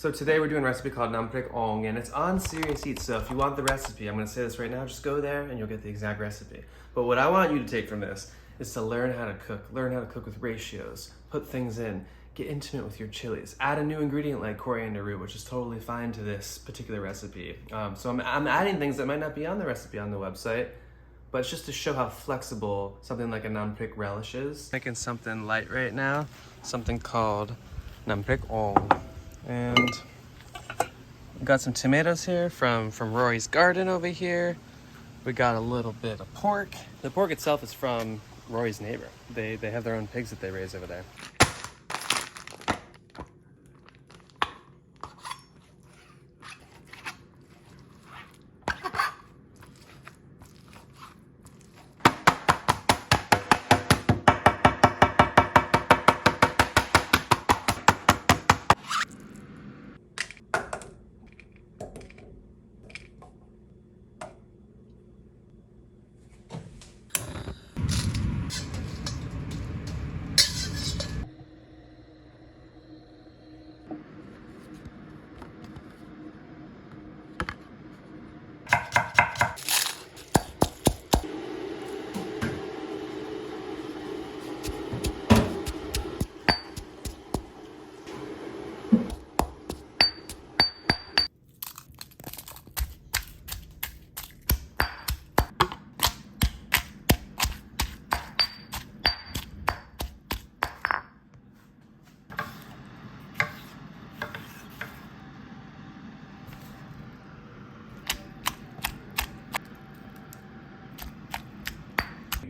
So today we're doing a recipe called prik, and it's on Serious Eats. So if you want the recipe, I'm gonna say this right now, just go there and you'll get the exact recipe. But what I want you to take from this is to learn how to cook with ratios, put things in, get intimate with your chilies, add a new ingredient like coriander root, which is totally fine to this particular recipe. So I'm adding things that might not be on the recipe on the website, but it's just to show how flexible something like a prik relish is. Making something light right now, something called prik. And we got some tomatoes here from Rory's garden over here. We got a little bit of pork. The pork itself is from Rory's neighbor. They have their own pigs that they raise over there.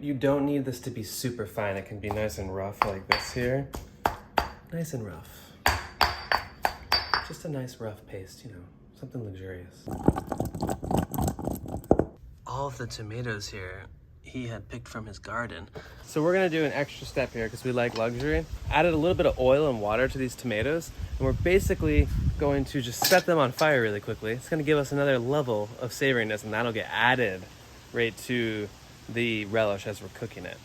You don't need this to be super fine. It can be nice and rough like this here. Nice and rough. Just a nice rough paste, you know, something luxurious. All of the tomatoes here, he had picked from his garden. So we're gonna do an extra step here because we like luxury. Added a little bit of oil and water to these tomatoes, and we're basically going to just set them on fire really quickly. It's gonna give us another level of savoriness, and that'll get added right to the relish as we're cooking it.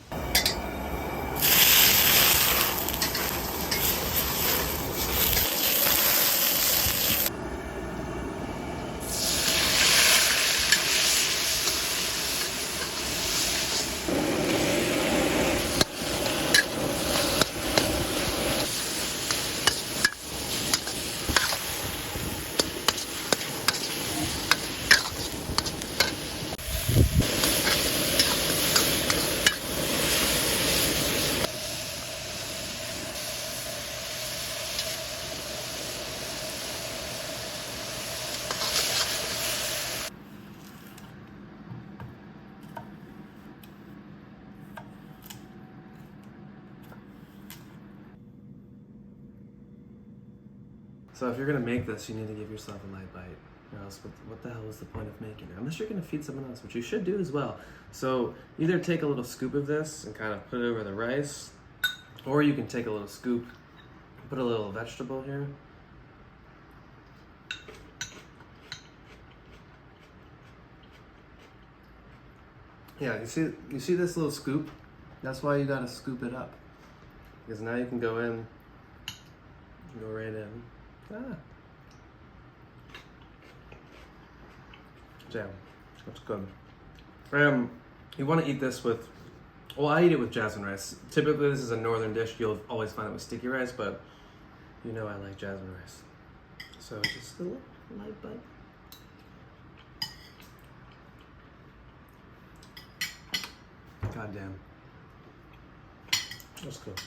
So if you're gonna make this, you need to give yourself a light bite, or else what the hell is the point of making it? Unless you're gonna feed someone else, which you should do as well. So either take a little scoop of this and kind of put it over the rice, or you can take a little scoop, put a little vegetable here. Yeah, you see this little scoop? That's why you gotta scoop it up. Because now you can go in, go right in. Jam. That's good. You want to eat this with, well, I eat it with jasmine rice. Typically this is a northern dish. You'll always find it with sticky rice, but you know I like jasmine rice. So just a little light bite. God damn. That's good.